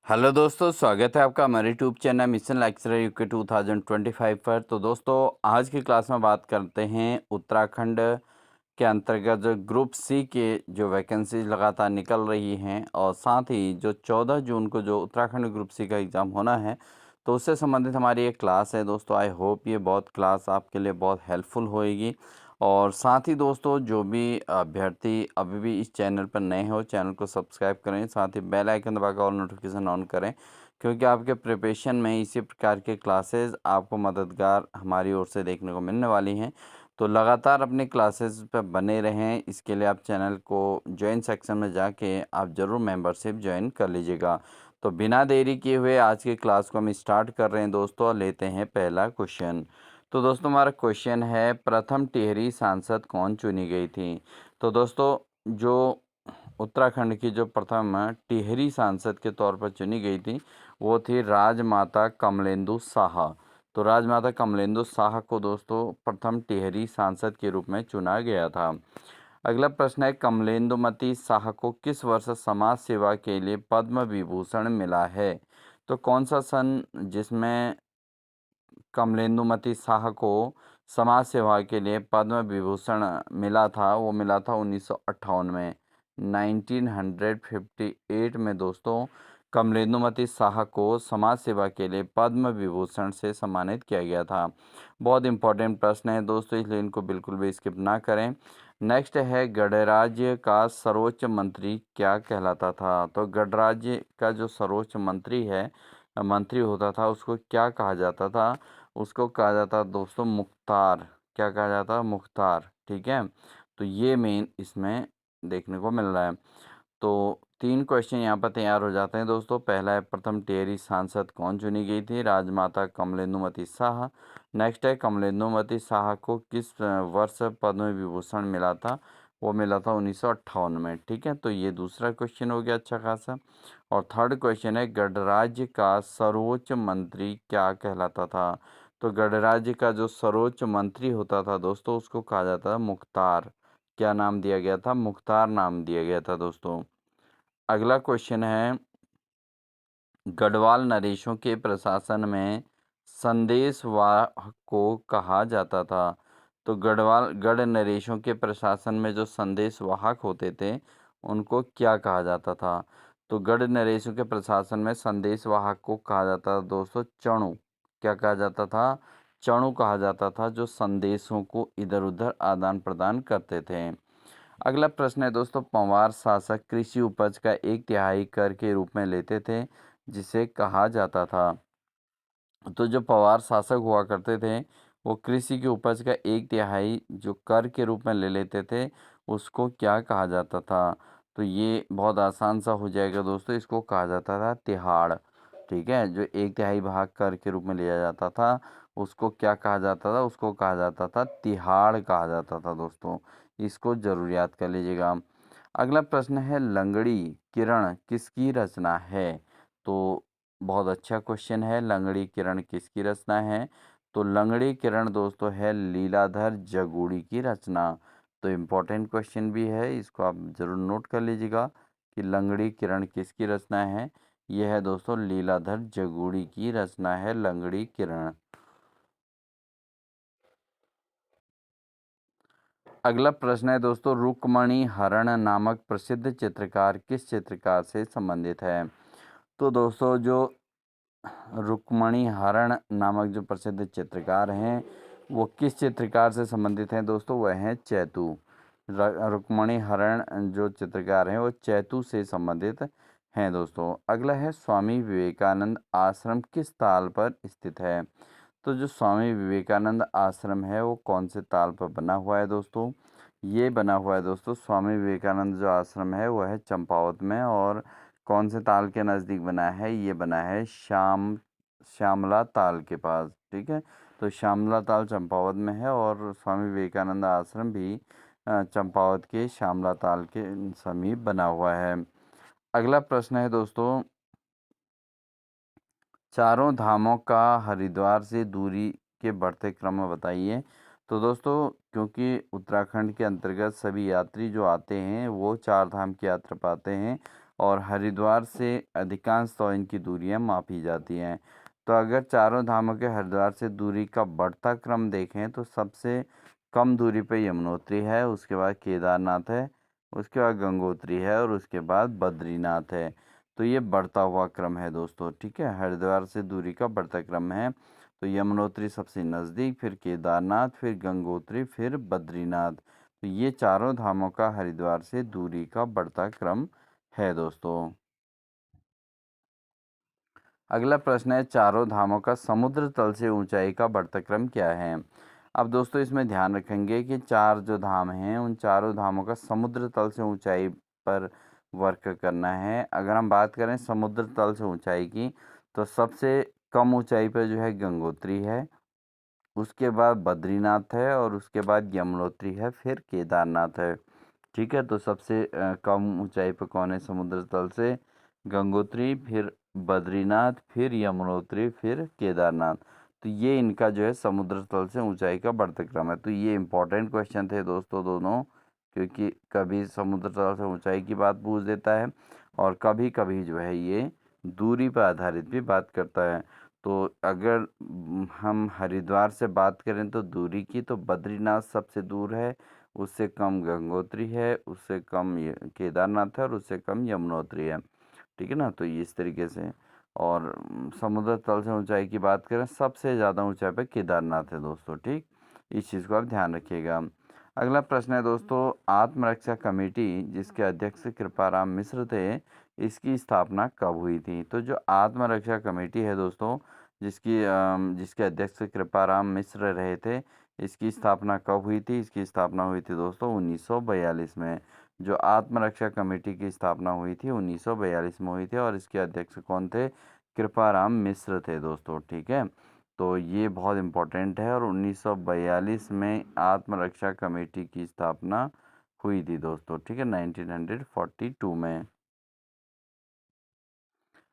Hello दोस्तों, स्वागत है आपका हमारे YouTube channel mission lecturer UK 2025 पर। तो दोस्तों, आज की क्लास में बात करते हैं उत्तराखंड के अंतर्गत जो ग्रुप सी के जो वैकेंसीज लगातार निकल रही हैं और साथ ही जो 14 जून को जो उत्तराखंड ग्रुप सी का एग्ज़ाम होना है, तो उससे संबंधित हमारी एक क्लास है दोस्तों। आई होप ये बहुत क्लास आपके लिए बहुत हेल्पफुल होएगी। और साथ ही दोस्तों, जो भी अभ्यर्थी अभी भी इस चैनल पर नए हो, चैनल को सब्सक्राइब करें, साथ ही बेल आइकन दबाकर ऑल नोटिफिकेशन ऑन करें, क्योंकि आपके प्रिपरेशन में इसी प्रकार के क्लासेस आपको मददगार हमारी ओर से देखने को मिलने वाली हैं। तो लगातार अपनी क्लासेस पर बने रहें, इसके लिए आप चैनल को ज्वाइन सेक्शन में जाके आप ज़रूर मेंबरशिप ज्वाइन कर लीजिएगा। तो बिना देरी किए हुए आज की क्लास को हम स्टार्ट कर रहे हैं दोस्तों, और लेते हैं पहला क्वेश्चन। तो दोस्तों, हमारा क्वेश्चन है, प्रथम टिहरी सांसद कौन चुनी गई थी? तो दोस्तों, जो उत्तराखंड की जो प्रथम टिहरी सांसद के तौर पर चुनी गई थी, वो थी राजमाता कमलेंदु शाह। तो राजमाता कमलेंदु शाह को दोस्तों प्रथम टिहरी सांसद के रूप में चुना गया था। अगला प्रश्न है, कमलेंदुमती शाह को किस वर्ष समाज सेवा के लिए पद्म विभूषण मिला है? तो कौन सा सन जिसमें कमलेंदुमती शाह को समाज सेवा के लिए पद्म विभूषण मिला था, वो मिला था 1958 में। 1958 में दोस्तों कमलेंदुमती शाह को समाज सेवा के लिए पद्म विभूषण से सम्मानित किया गया था। बहुत इंपॉर्टेंट प्रश्न है दोस्तों, इसलिए इनको बिल्कुल भी स्किप ना करें। नेक्स्ट है, गणराज्य का सर्वोच्च मंत्री क्या कहलाता था? तो गणराज्य का जो सर्वोच्च मंत्री है, मंत्री होता था, उसको क्या कहा जाता था? उसको कहा जाता दोस्तों मुख्तार। क्या कहा जाता? मुख्तार। ठीक है, तो ये मेन इसमें देखने को मिल रहा है। तो 3 क्वेश्चन यहाँ पर तैयार हो जाते हैं दोस्तों। पहला है, प्रथम टिहरी सांसद कौन चुनी गई थी? राजमाता कमलेंदुमती शाह। नेक्स्ट है, कमलेंदुमती शाह को किस वर्ष पद्म विभूषण मिला था? वो मिला था 1958 में। ठीक है, तो ये दूसरा क्वेश्चन हो गया अच्छा खासा। और थर्ड क्वेश्चन है, गणराज्य का सर्वोच्च मंत्री क्या कहलाता था? तो गणराज्य का जो सर्वोच्च मंत्री होता था दोस्तों, उसको कहा जाता था मुख्तार। क्या नाम दिया गया था? मुख्तार नाम दिया गया था दोस्तों। अगला क्वेश्चन है, गढ़वाल नरेशों के प्रशासन में संदेशवाहक को कहा जाता था। तो गढ़ नरेशों के प्रशासन में जो संदेशवाहक होते थे, उनको क्या कहा जाता था? तो गढ़ नरेशों के प्रशासन में संदेशवाहक को कहा जाता था दोस्तों चणू। क्या कहा जाता था? चणू कहा जाता था, जो संदेशों को इधर उधर आदान प्रदान करते थे। अगला प्रश्न है दोस्तों, पंवार शासक कृषि उपज का 1/3 कर के रूप में लेते थे, जिसे कहा जाता था। तो जो पंवार शासक हुआ करते थे, वो कृषि की उपज का 1/3 जो कर के रूप में ले लेते थे, उसको क्या कहा जाता था? तो ये बहुत आसान सा हो जाएगा दोस्तों, इसको कहा जाता था तिहाड़। ठीक है, जो 1/3 भाग कर के रूप में लिया जाता था, उसको क्या कहा जाता था? उसको कहा जाता था तिहाड़ कहा जाता था दोस्तों। इसको जरूर याद कर लीजिएगा। अगला प्रश्न है, लंगड़ी किरण किसकी रचना है? तो बहुत अच्छा क्वेश्चन है, लंगड़ी किरण किसकी रचना है? तो लंगड़ी किरण दोस्तों है लीलाधर जगूड़ी की रचना। तो इम्पोर्टेंट क्वेश्चन भी है, इसको आप ज़रूर नोट कर लीजिएगा कि लंगड़ी किरण किसकी रचना है। यह है दोस्तों लीलाधर जगूड़ी की रचना है लंगड़ी किरण। अगला प्रश्न है दोस्तों, रुक्मणी हरण नामक प्रसिद्ध चित्रकार किस चित्रकार से संबंधित है? तो दोस्तों, जो रुक्मणी हरण नामक जो प्रसिद्ध चित्रकार हैं, वो किस चित्रकार से संबंधित हैं दोस्तों? वह हैं चैतू। रुक्मणी हरण जो चित्रकार हैं, वो चैतू से संबंधित हैं दोस्तों। अगला है, स्वामी विवेकानंद आश्रम किस ताल पर स्थित है? तो जो स्वामी विवेकानंद आश्रम है, वो कौन से ताल पर बना हुआ है दोस्तों? ये बना हुआ है दोस्तों, स्वामी विवेकानंद जो आश्रम है, वह है चंपावत में। और कौन से ताल के नज़दीक बना है? ये बना है श्यामला ताल के पास। ठीक है, तो श्यामला ताल चंपावत में है, और स्वामी विवेकानंद आश्रम भी चंपावत के श्यामला ताल के समीप बना हुआ है। अगला प्रश्न है दोस्तों, चारों धामों का हरिद्वार से दूरी के बढ़ते क्रम में बताइए। तो दोस्तों, क्योंकि उत्तराखंड के अंतर्गत सभी यात्री जो आते हैं, वो 4 धाम की यात्रा पाते हैं, और हरिद्वार से अधिकांश तो इनकी दूरियां मापी जाती हैं। तो अगर चारों धामों के हरिद्वार से दूरी का बढ़ता क्रम देखें तो सबसे कम दूरी पे यमुनोत्री है, उसके बाद केदारनाथ है, उसके बाद गंगोत्री है और उसके बाद बद्रीनाथ है। तो ये बढ़ता हुआ क्रम है दोस्तों, ठीक है, हरिद्वार से दूरी का बढ़ता क्रम है। तो यमुनोत्री सबसे नज़दीक, फिर केदारनाथ, फिर गंगोत्री, फिर बद्रीनाथ। तो ये चारों धामों का हरिद्वार से दूरी का बढ़ता क्रम है दोस्तों। अगला प्रश्न है, चारों धामों का समुद्र तल से ऊंचाई का बढ़ता क्रम क्या है। अब दोस्तों इसमें ध्यान रखेंगे कि चार जो धाम हैं उन चारों धामों का समुद्र तल से ऊंचाई पर वर्क करना है। अगर हम बात करें समुद्र तल से ऊंचाई की, तो सबसे कम ऊंचाई पर जो है गंगोत्री है, उसके बाद बद्रीनाथ है और उसके बाद यमुनोत्री है, फिर केदारनाथ है। ठीक है, तो सबसे कम ऊंचाई पर कौन है समुद्र तल से? गंगोत्री, फिर बद्रीनाथ, फिर यमुनोत्री, फिर केदारनाथ। तो ये इनका जो है समुद्र तल से ऊंचाई का बढ़ता क्रम है। तो ये इंपॉर्टेंट क्वेश्चन थे दोस्तों दोनों, क्योंकि कभी समुद्र तल से ऊंचाई की बात पूछ देता है और कभी कभी जो है ये दूरी पर आधारित भी बात करता है। तो अगर हम हरिद्वार से बात करें तो दूरी की, तो बद्रीनाथ सबसे दूर है, उससे कम गंगोत्री है, उससे कम केदारनाथ है और उससे कम यमुनोत्री है। ठीक है ना, तो ये इस तरीके से। और समुद्र तल से ऊंचाई की बात करें, सबसे ज़्यादा ऊंचाई पे केदारनाथ है दोस्तों, ठीक, इस चीज़ को आप ध्यान रखिएगा। अगला प्रश्न है दोस्तों, आत्मरक्षा कमेटी जिसके अध्यक्ष कृपाराम मिश्र थे, इसकी स्थापना कब हुई थी? तो जो आत्मरक्षा कमेटी है दोस्तों, जिसके अध्यक्ष कृपाराम मिश्र रहे थे, इसकी स्थापना कब हुई थी? इसकी स्थापना हुई थी दोस्तों 1942 में। जो आत्मरक्षा कमेटी की स्थापना हुई थी 1942 में हुई थी और इसके अध्यक्ष कौन थे? कृपाराम मिश्र थे दोस्तों, ठीक है। तो ये बहुत इम्पोर्टेंट है और 1942 में आत्मरक्षा कमेटी की स्थापना हुई थी दोस्तों, ठीक है, 1942 में।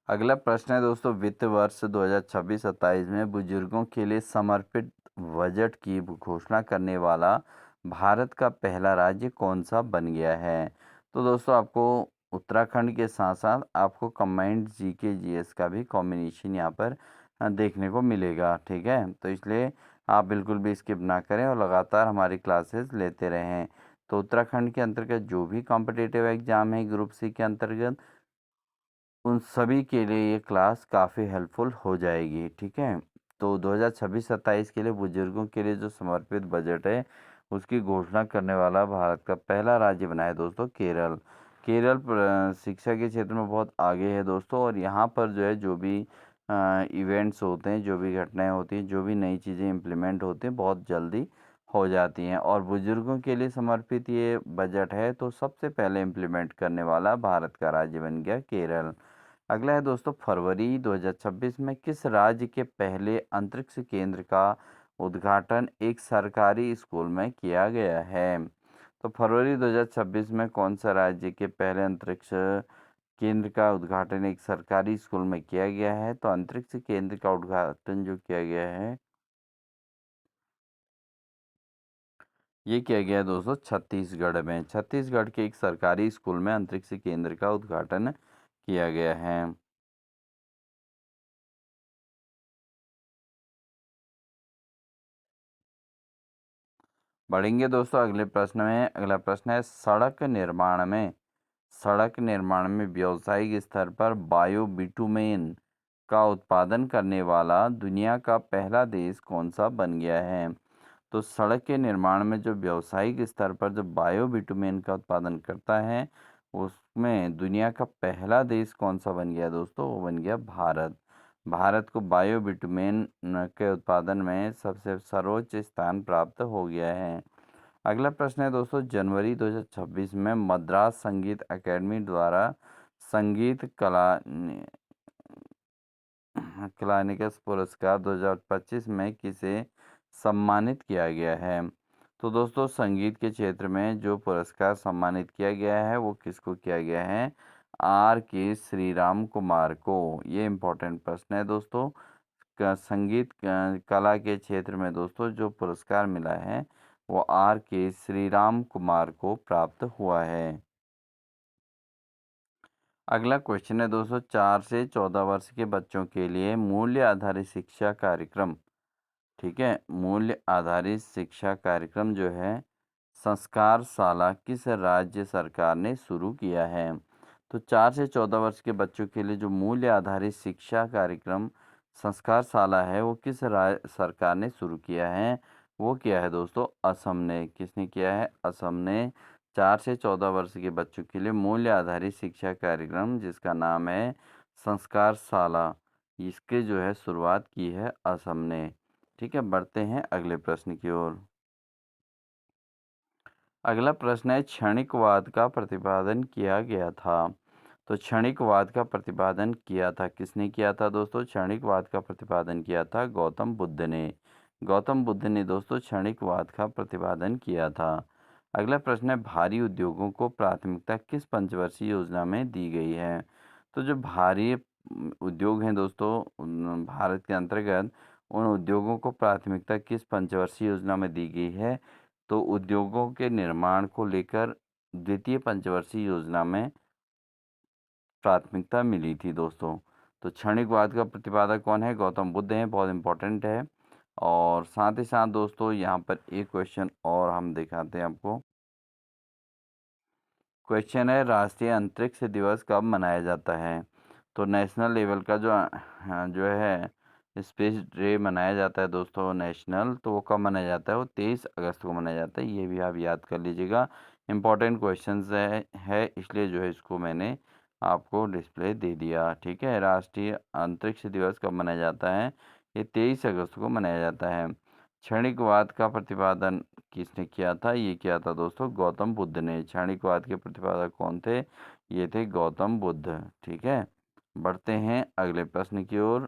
अगला प्रश्न है दोस्तों, वित्त वर्ष 2026-27 में बुजुर्गों के लिए समर्पित बजट की घोषणा करने वाला भारत का पहला राज्य कौन सा बन गया है? तो दोस्तों आपको उत्तराखंड के साथ साथ आपको कंबाइंड जीके जीएस का भी कॉम्बिनेशन यहाँ पर देखने को मिलेगा, ठीक है। तो इसलिए आप बिल्कुल भी स्किप ना करें और लगातार हमारी क्लासेस लेते रहें। तो उत्तराखंड के अंतर्गत जो भी कॉम्पिटिटिव एग्जाम है ग्रुप सी के अंतर्गत, उन सभी के लिए ये क्लास काफ़ी हेल्पफुल हो जाएगी, ठीक है। तो 2026-27 के लिए बुजुर्गों के लिए जो समर्पित बजट है उसकी घोषणा करने वाला भारत का पहला राज्य बना है दोस्तों केरल। केरल शिक्षा के क्षेत्र में बहुत आगे है दोस्तों, और यहाँ पर जो है जो भी इवेंट्स होते हैं, जो भी घटनाएं होती हैं, जो भी नई चीज़ें इम्प्लीमेंट होती हैं, बहुत जल्दी हो जाती हैं। और बुजुर्गों के लिए समर्पित ये बजट है, तो सबसे पहले इम्प्लीमेंट करने वाला भारत का राज्य बन गया केरल। अगला है दोस्तों, फरवरी 2026 में किस राज्य के पहले अंतरिक्ष केंद्र का उद्घाटन एक सरकारी स्कूल में किया गया है? तो फरवरी 2026 में कौन सा राज्य के पहले अंतरिक्ष केंद्र का उद्घाटन एक सरकारी स्कूल में किया गया है? तो अंतरिक्ष केंद्र का उद्घाटन जो किया गया है, ये किया गया है दोस्तों छत्तीसगढ़ में। छत्तीसगढ़ के एक सरकारी स्कूल में अंतरिक्ष केंद्र का उद्घाटन किया गया है। बढ़ेंगे दोस्तों अगले प्रश्न में। अगला प्रश्न है, सड़क निर्माण में व्यावसायिक स्तर पर बायो बिटुमेन का उत्पादन करने वाला दुनिया का पहला देश कौन सा बन गया है? तो सड़क के निर्माण में जो व्यावसायिक स्तर पर जो बायो बिटुमेन का उत्पादन करता है, उसमें दुनिया का पहला देश कौन सा बन गया दोस्तों? वो बन गया भारत। भारत को बायो बिटुमेन के उत्पादन में सबसे सर्वोच्च स्थान प्राप्त हो गया है। अगला प्रश्न है दोस्तों, जनवरी 2026 में मद्रास संगीत अकेडमी द्वारा संगीत क्लानिकस पुरस्कार 2025 में किसे सम्मानित किया गया है? तो दोस्तों संगीत के क्षेत्र में जो पुरस्कार सम्मानित किया गया है वो किसको किया गया है? आर के श्रीराम कुमार को। ये इम्पोर्टेंट प्रश्न है दोस्तों। संगीत कला के क्षेत्र में दोस्तों जो पुरस्कार मिला है वो आर के श्रीराम कुमार को प्राप्त हुआ है। अगला क्वेश्चन है दोस्तों, 4 से 14 वर्ष के बच्चों के लिए मूल्य आधारित शिक्षा कार्यक्रम, ठीक है, मूल्य आधारित शिक्षा कार्यक्रम जो है संस्कार शाला किस राज्य सरकार ने शुरू किया है? तो 4 से 14 वर्ष के बच्चों के लिए जो मूल्य आधारित शिक्षा कार्यक्रम संस्कार शाला है वो किस सरकार ने शुरू किया है? वो किया है दोस्तों असम ने। किसने किया है? असम ने 4 से 14 वर्ष के बच्चों के लिए मूल्य आधारित शिक्षा कार्यक्रम जिसका नाम है संस्कार शाला, इसके जो है शुरुआत की है असम ने। ठीक है, बढ़ते हैं अगले प्रश्न की ओर। अगला प्रश्न है, क्षणिकवाद का प्रतिपादन किया गया था। तो क्षणिकवाद का प्रतिपादन किया था, किसने किया था दोस्तों? क्षणिकवाद का प्रतिपादन किया था गौतम बुद्ध ने। गौतम बुद्ध ने दोस्तों क्षणिकवाद का प्रतिपादन किया था। अगला प्रश्न है, भारी उद्योगों को प्राथमिकता किस पंचवर्षीय योजना में दी गई है? तो जो भारी उद्योग हैं दोस्तों भारत के अंतर्गत, उन उद्योगों को प्राथमिकता किस पंचवर्षीय योजना में दी गई है? तो उद्योगों के निर्माण को लेकर द्वितीय पंचवर्षीय योजना में प्राथमिकता मिली थी दोस्तों। तो क्षणिकवाद का प्रतिपादक कौन है? गौतम बुद्ध हैं, बहुत इंपॉर्टेंट है। और साथ ही साथ दोस्तों यहाँ पर एक क्वेश्चन और हम दिखाते हैं आपको। क्वेश्चन है, राष्ट्रीय अंतरिक्ष दिवस कब मनाया जाता है? तो नेशनल लेवल का जो है स्पेस डे मनाया जाता है दोस्तों नेशनल, तो वो कब मनाया जाता है? वो 23 अगस्त को मनाया जाता है। ये भी आप याद कर लीजिएगा, इंपॉर्टेंट क्वेश्चंस है इसलिए जो है इसको मैंने आपको डिस्प्ले दे दिया। ठीक है, राष्ट्रीय अंतरिक्ष दिवस कब मनाया जाता है? ये 23 अगस्त को मनाया जाता है। क्षणिकवाद का प्रतिपादन किसने किया था? ये किया था दोस्तों गौतम बुद्ध ने। क्षणिकवाद के प्रतिपादक कौन थे? ये थे गौतम बुद्ध। ठीक है, बढ़ते हैं अगले प्रश्न की ओर।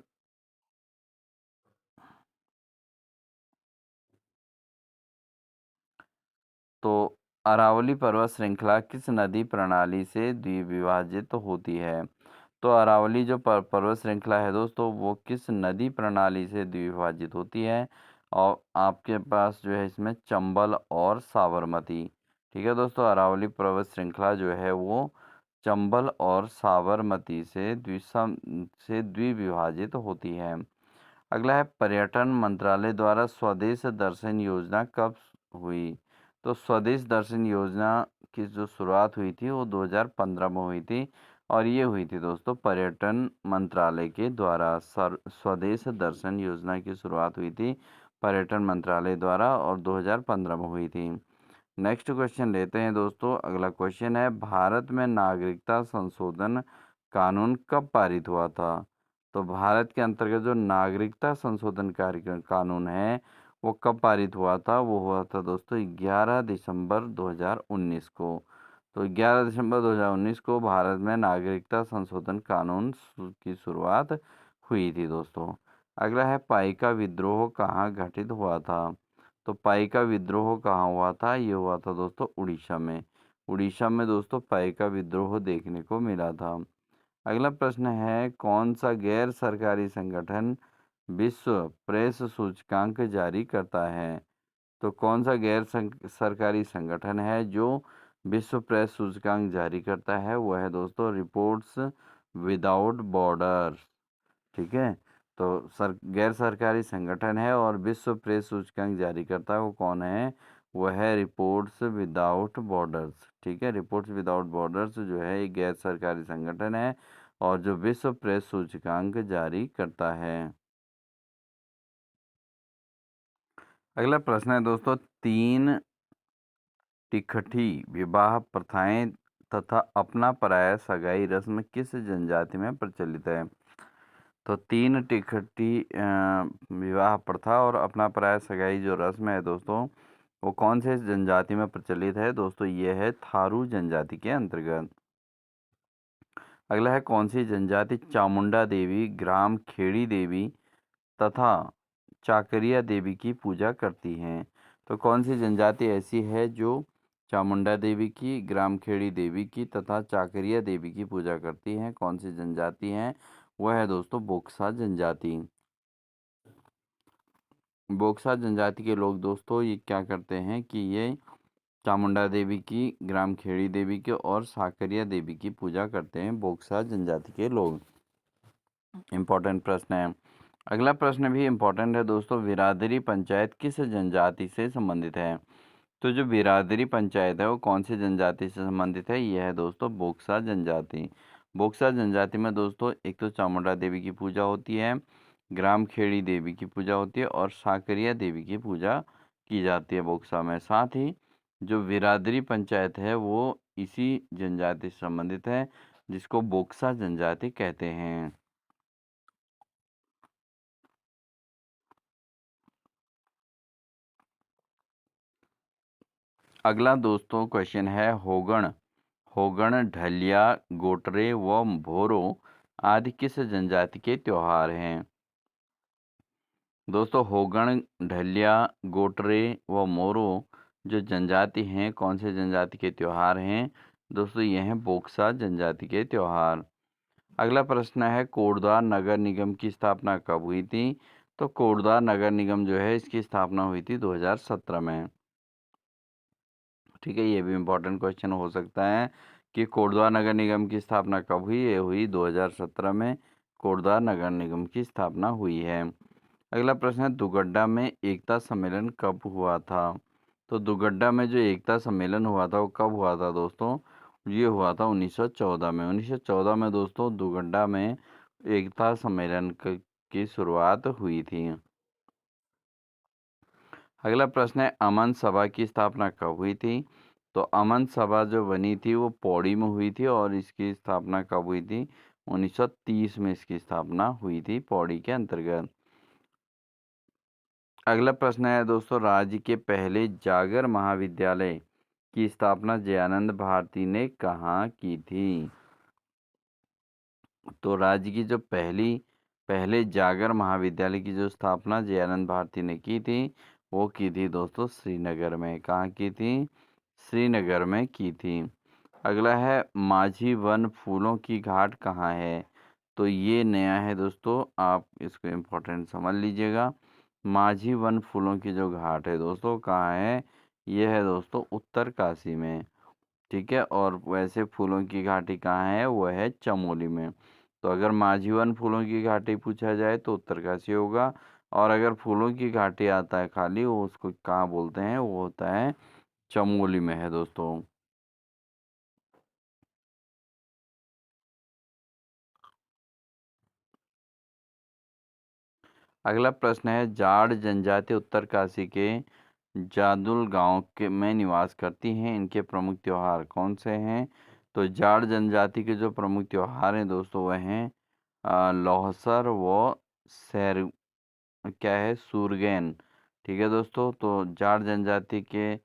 तो अरावली पर्वत श्रृंखला किस नदी प्रणाली से द्विविभाजित होती है? तो अरावली जो पर्वत श्रृंखला है दोस्तों वो किस नदी प्रणाली से द्विविभाजित होती है? और आपके पास जो है इसमें चंबल और साबरमती। ठीक है दोस्तों, अरावली पर्वत श्रृंखला जो है वो चंबल और साबरमती से द्विविभाजित होती है। अगला है, पर्यटन मंत्रालय द्वारा स्वदेश दर्शन योजना कब हुई? तो स्वदेश दर्शन योजना की जो शुरुआत हुई थी वो 2015 में हुई थी। और ये हुई थी दोस्तों पर्यटन मंत्रालय के द्वारा। स्वदेश दर्शन योजना की शुरुआत हुई थी पर्यटन मंत्रालय द्वारा और 2015 में हुई थी। नेक्स्ट क्वेश्चन लेते हैं दोस्तों। अगला क्वेश्चन है, भारत में नागरिकता संशोधन कानून कब पारित हुआ था? तो भारत के अंतर्गत जो नागरिकता संशोधन कार्यक्रम कानून है वो कब पारित हुआ था? वो हुआ था दोस्तों 11 दिसंबर 2019 को। तो 11 दिसंबर 2019 को भारत में नागरिकता संशोधन कानून की शुरुआत हुई थी दोस्तों। अगला है, पाइका विद्रोह कहाँ घटित हुआ था? तो पाइका विद्रोह कहाँ हुआ था? ये हुआ था दोस्तों उड़ीसा में। उड़ीसा में दोस्तों पाइका विद्रोह देखने को मिला था। अगला प्रश्न है, कौन सा गैर सरकारी संगठन विश्व प्रेस सूचकांक जारी करता है? तो कौन सा सरकारी संगठन है जो विश्व प्रेस सूचकांक जारी करता है? वो है दोस्तों रिपोर्ट्स विदाउट बॉर्डर्स। ठीक है, तो गैर सरकारी संगठन है और विश्व प्रेस सूचकांक जारी करता है, वो कौन है? वो है रिपोर्ट्स विदाउट बॉर्डर्स। ठीक है, रिपोर्ट्स विदाउट बॉर्डर्स जो है एक गैर सरकारी संगठन है और जो विश्व प्रेस सूचकांक जारी करता है। अगला प्रश्न है दोस्तों, तीन टिकठी विवाह प्रथाएं तथा अपना पराया सगाई रस्म किस जनजाति में प्रचलित है? तो तीन टिकटी विवाह प्रथा और अपना पराया सगाई जो रस्म है दोस्तों वो कौन से जनजाति में प्रचलित है? दोस्तों ये है थारू जनजाति के अंतर्गत। अगला है, कौन सी जनजाति चामुंडा देवी, ग्राम खेड़ी देवी तथा चाकरिया देवी की पूजा करती हैं? तो कौन सी जनजाति ऐसी है जो चामुंडा देवी की, ग्राम खेड़ी देवी की तथा चाकरिया देवी की पूजा करती हैं? कौन सी जनजाति हैं? वह है दोस्तों बोक्सा जनजाति। बोक्सा जनजाति के लोग दोस्तों ये क्या करते हैं कि ये चामुंडा देवी की, ग्रामखेड़ी देवी की और साकरिया देवी की पूजा करते हैं बोक्सा जनजाति के लोग। इम्पोर्टेंट प्रश्न है। अगला प्रश्न भी इम्पोर्टेंट है दोस्तों, बिरादरी पंचायत किस जनजाति से संबंधित है? तो जो बिरादरी पंचायत है वो कौन सी जनजाति से संबंधित है? यह है दोस्तों बोक्सा जनजाति। बोक्सा जनजाति में दोस्तों एक तो चामुंडा देवी की पूजा होती है, ग्रामखेड़ी देवी की पूजा होती है और साकरिया देवी की पूजा की जाती है बोक्सा में। साथ ही जो बिरादरी पंचायत है वो इसी जनजाति से संबंधित है, जिसको बोक्सा जनजाति कहते हैं। अगला दोस्तों क्वेश्चन है, होगण होगण ढलिया गोटरे व भोरो आदि किस जनजाति के त्योहार हैं? दोस्तों होगण ढलिया गोटरे व मोरो जो जनजाति हैं, कौन से जनजाति के त्योहार हैं? दोस्तों यह हैं बोक्सा जनजाति के त्योहार। अगला प्रश्न है, कोटद्वार नगर निगम की स्थापना कब हुई थी? तो कोटद्वार नगर निगम जो है इसकी स्थापना हुई थी 2017 में। ठीक है, ये भी इम्पोर्टेंट क्वेश्चन हो सकता है कि कोटद्वार नगर निगम की स्थापना कब हुई? ये हुई 2017 में कोटद्वार नगर निगम की स्थापना हुई है। अगला प्रश्न है, दुगड्डा में एकता सम्मेलन कब हुआ था? तो दुगड्डा में जो एकता सम्मेलन हुआ था वो कब हुआ था दोस्तों? ये हुआ था 1914 में। 1914 में दोस्तों दुगड्डा में एकता सम्मेलन की शुरुआत हुई थी। अगला प्रश्न है, अमन सभा की स्थापना कब हुई थी? तो अमन सभा जो बनी थी वो पौड़ी में हुई थी और इसकी स्थापना कब हुई थी? 1930 में इसकी स्थापना हुई थी पौड़ी के अंतर्गत। अगला प्रश्न है दोस्तों, राज्य के पहले जागर महाविद्यालय की स्थापना जयानंद भारती ने कहाँ की थी? तो राज्य की जो पहले जागर महाविद्यालय की जो स्थापना जयानंद भारती ने की थी वो की थी दोस्तों श्रीनगर में। कहाँ की थी? श्रीनगर में की थी। अगला है, माझी वन फूलों की घाट कहाँ है? तो ये नया है दोस्तों, आप इसको इम्पोर्टेंट समझ लीजिएगा। माझी वन फूलों की जो घाट है दोस्तों कहाँ है? ये है दोस्तों उत्तरकाशी में। ठीक है, और वैसे फूलों की घाटी कहाँ है? वो है चमोली में। तो अगर माझी वन फूलों की घाटी पूछा जाए तो उत्तरकाशी होगा, और अगर फूलों की घाटी आता है खाली, वो उसको कहाँ बोलते हैं? वो होता है चमोली में है दोस्तों। अगला प्रश्न है, जाट जनजाति उत्तरकाशी के जादुल गांव के में निवास करती हैं, इनके प्रमुख त्योहार कौन से हैं? तो जाट जनजाति के जो प्रमुख त्योहार हैं दोस्तों वह हैं लोहसर व सैर क्या है सूरगैन। ठीक है दोस्तों, तो जाट जनजाति के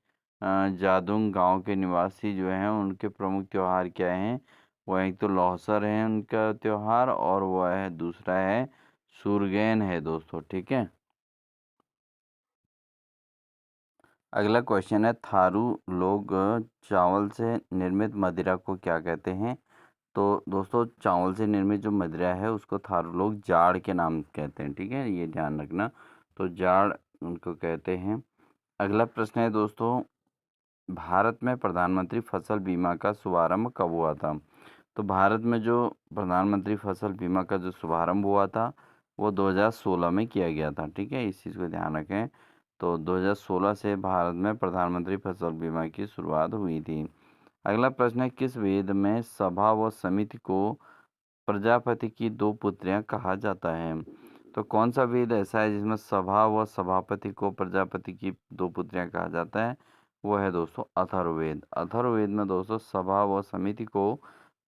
जादुंग गांव के निवासी जो हैं उनके प्रमुख त्योहार क्या हैं? वह एक तो लोहसर है उनका त्योहार, और वह है दूसरा है सूरगैन है दोस्तों। ठीक है, अगला क्वेश्चन है, थारू लोग चावल से निर्मित मदिरा को क्या कहते हैं? तो दोस्तों चावल से निर्मित जो मदिरा है उसको थारू लोग जाड़ के नाम कहते हैं। ठीक है, ये ध्यान रखना। तो जाड़ उनको कहते हैं। अगला प्रश्न है दोस्तों, भारत में प्रधानमंत्री फसल बीमा का शुभारंभ कब हुआ था? तो भारत में जो प्रधानमंत्री फसल बीमा का जो शुभारंभ हुआ था वो 2016 में किया गया था। ठीक है, इस चीज़ को ध्यान रखें। तो 2016 से भारत में प्रधानमंत्री फसल बीमा की शुरुआत हुई थी। अगला प्रश्न है, किस वेद में सभा व समिति को प्रजापति की दो पुत्रियां कहा जाता है? तो कौन सा वेद ऐसा है जिसमें सभा व सभापति को प्रजापति की दो पुत्रियां कहा जाता है? वो है दोस्तों अथर्ववेद। अथर्ववेद में दोस्तों सभा व समिति को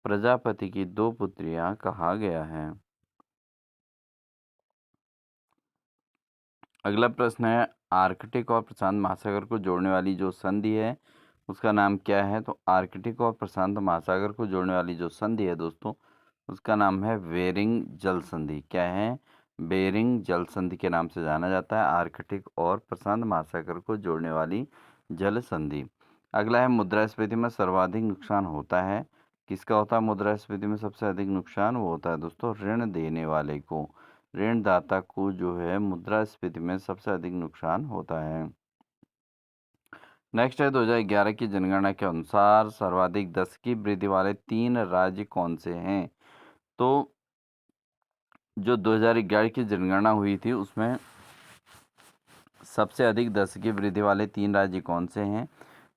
प्रजापति की दो पुत्रियां कहा गया है। अगला प्रश्न है, आर्कटिक और प्रशांत महासागर को जोड़ने वाली जो संधि है उसका नाम क्या है? तो आर्कटिक और प्रशांत महासागर को जोड़ने वाली जो संधि है दोस्तों उसका नाम है बेरिंग जल संधि। क्या है? बेरिंग जल संधि के नाम से जाना जाता है आर्कटिक और प्रशांत महासागर को जोड़ने वाली जल संधि। अगला है, मुद्रास्फीति में सर्वाधिक नुकसान होता है, किसका होता है मुद्रास्फीति में सबसे अधिक नुकसान? वो होता है दोस्तों ऋण देने वाले को, ऋणदाता को जो है मुद्रास्फीति में सबसे अधिक नुकसान होता है। नेक्स्ट है 2011 की जनगणना के अनुसार सर्वाधिक 10 की वृद्धि वाले 3 राज्य कौन से हैं? तो जो 2011 की जनगणना हुई थी उसमें सबसे अधिक 10 की वृद्धि वाले 3 राज्य कौन से हैं?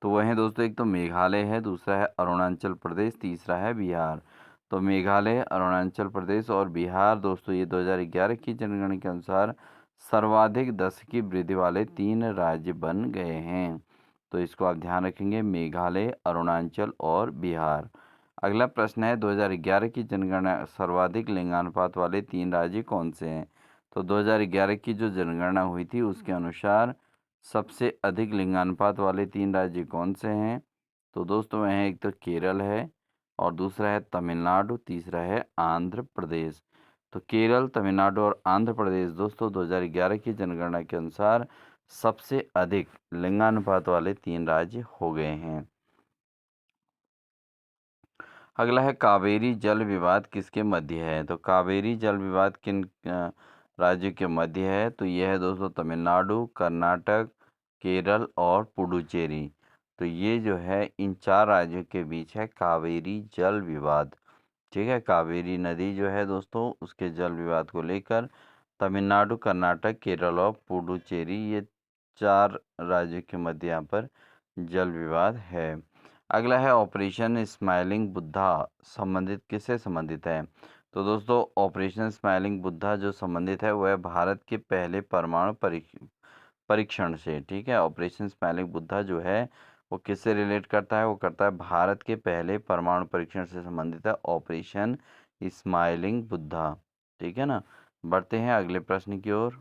तो वह हैं दोस्तों, एक तो मेघालय है, दूसरा है अरुणाचल प्रदेश, तीसरा है बिहार। तो मेघालय, अरुणाचल प्रदेश और बिहार दोस्तों ये 2011 की जनगणना के अनुसार सर्वाधिक 10 की वृद्धि वाले 3 राज्य बन गए हैं। तो इसको आप ध्यान रखेंगे, मेघालय, अरुणाचल और बिहार। अगला प्रश्न है 2011 की जनगणना सर्वाधिक लिंगानुपात वाले 3 राज्य कौन से हैं? तो 2011 की जो जनगणना हुई थी उसके अनुसार सबसे अधिक लिंगानुपात वाले 3 राज्य कौन से हैं? तो दोस्तों वह हैं, एक तो केरल है और दूसरा है तमिलनाडु, तीसरा है आंध्र प्रदेश। तो केरल, तमिलनाडु और आंध्र प्रदेश दोस्तों 2011 की जनगणना के अनुसार सबसे अधिक लिंगानुपात वाले 3 राज्य हो गए हैं। अगला है कावेरी जल विवाद किसके मध्य है? तो कावेरी जल विवाद किन राज्यों के मध्य है? तो यह है दोस्तों तमिलनाडु, कर्नाटक, केरल और पुडुचेरी। तो ये जो है इन 4 राज्यों के बीच है कावेरी जल विवाद। ठीक है, कावेरी नदी जो है दोस्तों उसके जल विवाद को लेकर तमिलनाडु, कर्नाटक, केरल और पुडुचेरी ये 4 राज्यों के मध्य यहाँ पर जल विवाद है। अगला है ऑपरेशन स्माइलिंग बुद्धा संबंधित किससे संबंधित है? तो दोस्तों ऑपरेशन स्माइलिंग बुद्धा जो संबंधित है वह भारत के पहले परमाणु परीक्षण से। ठीक है, ऑपरेशन स्माइलिंग बुद्धा जो है वो किससे रिलेट करता है? वो करता है भारत के पहले परमाणु परीक्षण से संबंधित है ऑपरेशन स्माइलिंग बुद्धा। ठीक है ना। बढ़ते हैं अगले प्रश्न की ओर।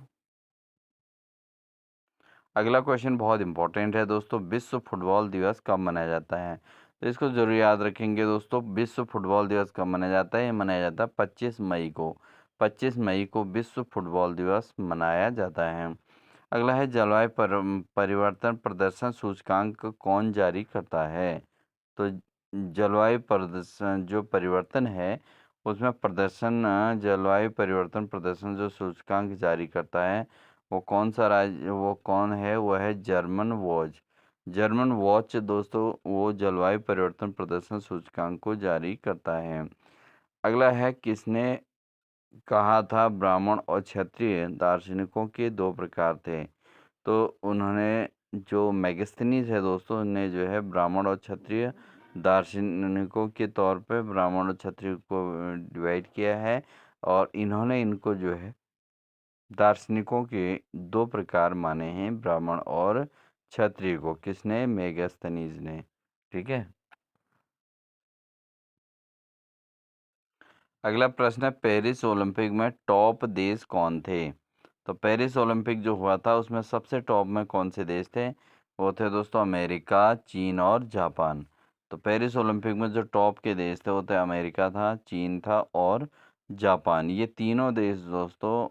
अगला क्वेश्चन बहुत इंपॉर्टेंट है दोस्तों, विश्व फुटबॉल दिवस कब मनाया जाता है? तो इसको जरूर याद रखेंगे दोस्तों, विश्व फुटबॉल दिवस कब मनाया जाता है? ये मनाया जाता है 25 मई को। 25 मई को विश्व फुटबॉल दिवस मनाया जाता है। अगला है जलवायु परिवर्तन प्रदर्शन सूचकांक कौन जारी करता है? तो जलवायु प्रदर्शन जो परिवर्तन है उसमें प्रदर्शन जलवायु परिवर्तन प्रदर्शन जो सूचकांक जारी करता है वो कौन सा राज्य, वो कौन है? वो है जर्मन वॉच। जर्मन वॉच दोस्तों वो जलवायु परिवर्तन प्रदर्शन सूचकांक को जारी करता है। अगला है किसने कहा था ब्राह्मण और क्षत्रिय दार्शनिकों के 2 प्रकार थे? तो उन्होंने जो मैगस्थनीज है दोस्तों ने जो है ब्राह्मण और क्षत्रिय दार्शनिकों के तौर पे ब्राह्मण और क्षत्रिय को डिवाइड किया है और इन्होंने इनको जो है दार्शनिकों के 2 प्रकार माने हैं, ब्राह्मण और क्षत्रिय को। किसने? मेगस्थनीज ने। ठीक है। अगला प्रश्न है पेरिस ओलंपिक में टॉप देश कौन थे? तो पेरिस ओलंपिक जो हुआ था उसमें सबसे टॉप में कौन से देश थे? वो थे दोस्तों अमेरिका, चीन और जापान। तो पेरिस ओलंपिक में जो टॉप के देश थे वो थे अमेरिका था, चीन था और जापान। ये तीनों देश दोस्तों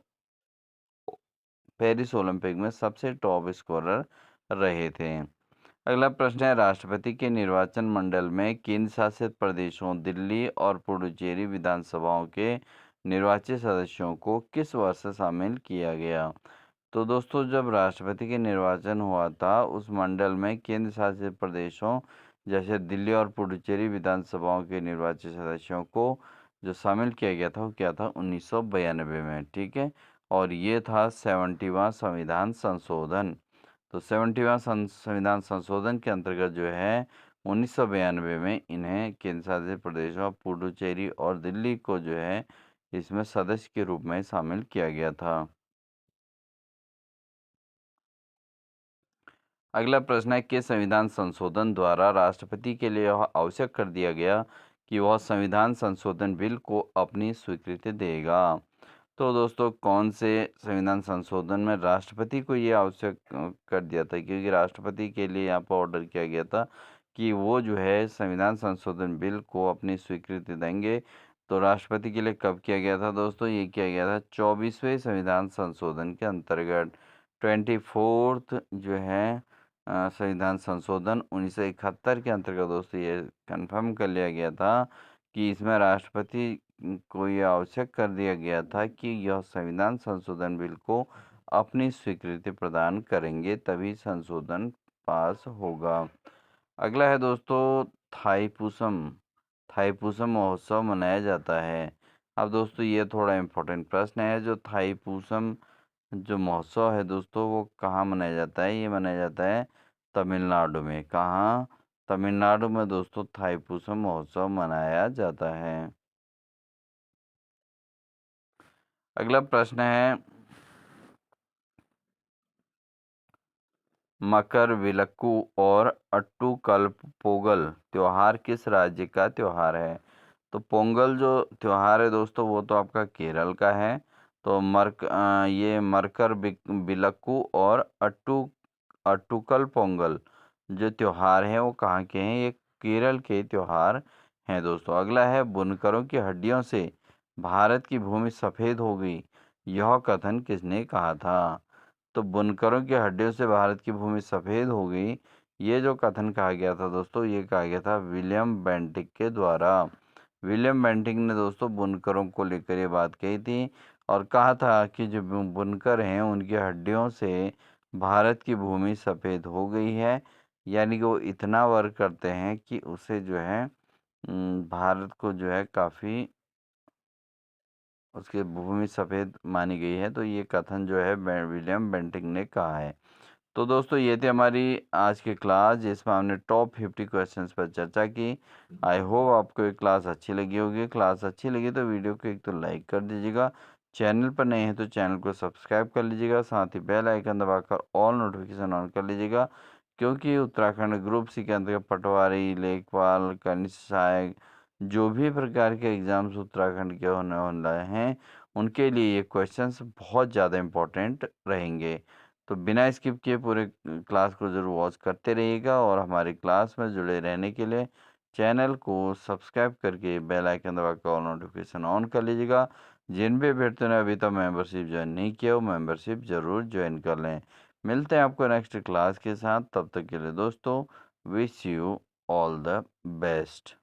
पेरिस ओलंपिक में सबसे टॉप स्कोरर रहे थे। अगला प्रश्न है राष्ट्रपति के निर्वाचन मंडल में केंद्र शासित प्रदेशों दिल्ली और पुडुचेरी विधानसभाओं के निर्वाचित सदस्यों को किस वर्ष शामिल किया गया? तो दोस्तों जब राष्ट्रपति के निर्वाचन हुआ था उस मंडल में केंद्र शासित प्रदेशों जैसे दिल्ली और पुडुचेरी विधानसभाओं के निर्वाचित सदस्यों को जो शामिल किया गया था वो क्या था? 1992 में। ठीक है, और ये था 70वां संविधान संशोधन। तो 70वां संविधान संशोधन के अंतर्गत जो है 1992 में इन्हें केंद्र शासित प्रदेशों पुडुचेरी और दिल्ली को जो है इसमें सदस्य के रूप में शामिल किया गया था। अगला प्रश्न है कि संविधान संशोधन द्वारा राष्ट्रपति के लिए यह आवश्यक कर दिया गया कि वह संविधान संशोधन बिल को अपनी स्वीकृति देगा। तो दोस्तों कौन से संविधान संशोधन में राष्ट्रपति को ये आवश्यक कर दिया था? क्योंकि राष्ट्रपति के लिए यहाँ पर ऑर्डर किया गया था कि वो जो है संविधान संशोधन बिल को अपनी स्वीकृति देंगे। तो राष्ट्रपति के लिए कब किया गया था दोस्तों? ये किया गया था 24वें संविधान संशोधन के अंतर्गत। 24th जो है संविधान संशोधन 1971 के अंतर्गत दोस्तों ये कंफर्म कर लिया गया था कि इसमें राष्ट्रपति को यह आवश्यक कर दिया गया था कि यह संविधान संशोधन बिल को अपनी स्वीकृति प्रदान करेंगे तभी संशोधन पास होगा। अगला है दोस्तों थाईपुसम। थाईपुसम महोत्सव मनाया जाता है। अब दोस्तों ये थोड़ा इम्पोर्टेंट प्रश्न है। जो थाईपुसम जो महोत्सव है दोस्तों वो कहाँ मनाया जाता है? ये मनाया जाता है तमिलनाडु में। कहाँ? तमिलनाडु में दोस्तों थाईपुसम महोत्सव मनाया जाता है। अगला प्रश्न है मकरविलक्कू और अट्टूकल पोंगल त्योहार किस राज्य का त्योहार है? तो पोंगल जो त्योहार है दोस्तों वो तो आपका केरल का है। तो ये विलक्कू और अट्टूकल पोंगल जो त्योहार है वो कहाँ के हैं? ये केरल के त्योहार हैं दोस्तों। अगला है बुनकरों की हड्डियों से भारत की भूमि सफ़ेद हो गई, यह कथन किसने कहा था? तो बुनकरों की हड्डियों से भारत की भूमि सफ़ेद हो गई, ये जो कथन कहा गया था दोस्तों ये कहा गया था विलियम बेंटिक के द्वारा। विलियम बेंटिक ने दोस्तों बुनकरों को लेकर ये बात कही थी और कहा था कि जो बुनकर हैं उनकी हड्डियों से भारत की भूमि सफ़ेद हो गई है। यानी कि वो इतना वर्क करते हैं कि उसे जो है भारत को जो है काफ़ी उसकी भूमि सफ़ेद मानी गई है। तो ये कथन जो है विलियम बेंटिक ने कहा है। तो दोस्तों ये थी हमारी आज की क्लास जिसमें हमने टॉप 50 क्वेश्चंस पर चर्चा की। आई होप आपको ये क्लास अच्छी लगी होगी। क्लास अच्छी लगी तो वीडियो को एक तो लाइक कर दीजिएगा, चैनल पर नए हैं तो चैनल को सब्सक्राइब कर लीजिएगा, साथ ही बेल आइकन दबाकर ऑल नोटिफिकेशन ऑन कर लीजिएगा। क्योंकि उत्तराखंड ग्रुप सी के अंतर्गत पटवारी, लेखपाल, कनिष्ठ सहायक जो भी प्रकार के एग्ज़ाम्स उत्तराखंड के होने वाले हैं उनके लिए ये क्वेश्चंस बहुत ज़्यादा इम्पोर्टेंट रहेंगे। तो बिना स्किप किए पूरे क्लास को ज़रूर वॉच करते रहिएगा और हमारी क्लास में जुड़े रहने के लिए चैनल को सब्सक्राइब करके बेल आइकन दबाकर ऑल नोटिफिकेशन ऑन कर लीजिएगा। जिन भी अभ्यर्थियों ने अभी तक मेंबरशिप ज्वाइन नहीं किया वो मेंबरशिप ज़रूर ज्वाइन कर लें। मिलते हैं आपको नेक्स्ट क्लास के साथ, तब तक के लिए दोस्तों wish you all the best.